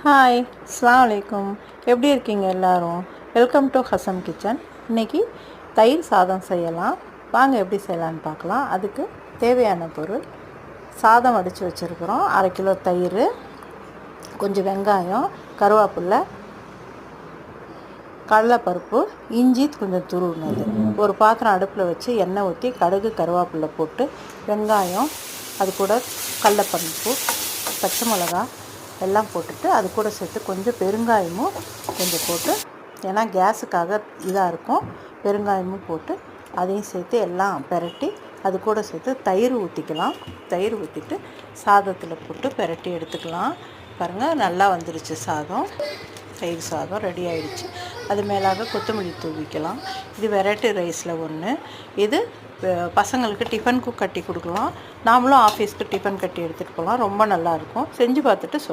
Hi, அஸ்ஸலாமு அலைக்கும். எப்படி இருக்கீங்க எல்லோரும்? Welcome to Hasam kitchen. இன்றைக்கி தயிர் சாதம் செய்யலாம். வாங்க எப்படி செய்யலான்னு பார்க்கலாம். அதுக்கு தேவையான பொருள்: சாதம் வடித்து வச்சுருக்குறோம், 1/2 கிலோ தயிர், கொஞ்சம் வெங்காயம், கருவேப்பிலை, கடலைப்பருப்பு, இஞ்சி கொஞ்சம் துருவினது. ஒரு பாத்திரம் அடுப்பில் வச்சு எண்ணெய் ஊற்றி கடுகு கருவேப்பிலை போட்டு வெங்காயம், அது கூட கடலைப்பருப்பு, பச்சை மிளகா எல்லாம் போட்டுட்டு அது கூட சேர்த்து கொஞ்சம் பெருங்காயமும் கொஞ்சம் போட்டு, ஏன்னா கேஸுக்காக இதாக இருக்கும், பெருங்காயமும் போட்டு அதையும் சேர்த்து எல்லாம் பெரட்டி அது கூட சேர்த்து தயிர் ஊற்றிக்கலாம். தயிர் ஊற்றிட்டு சாதத்தில் போட்டு பெரட்டி எடுத்துக்கலாம். பாருங்கள், நல்லா வந்துருச்சு சாதம். தயிர் சாதம் ரெடி ஆகிடுச்சு. அது மேலாக கொத்தமல்லி தூவிக்கலாம். இது வெரைட்டி ரைஸில் ஒன்று. இது பசங்களுக்கு டிஃபனுக்கும் கட்டி கொடுக்கலாம். நாமளும் ஆஃபீஸ்க்கு டிஃபன் கட்டி எடுத்துகிட்டு போகலாம். ரொம்ப நல்லாயிருக்கும். செஞ்சு பார்த்துட்டு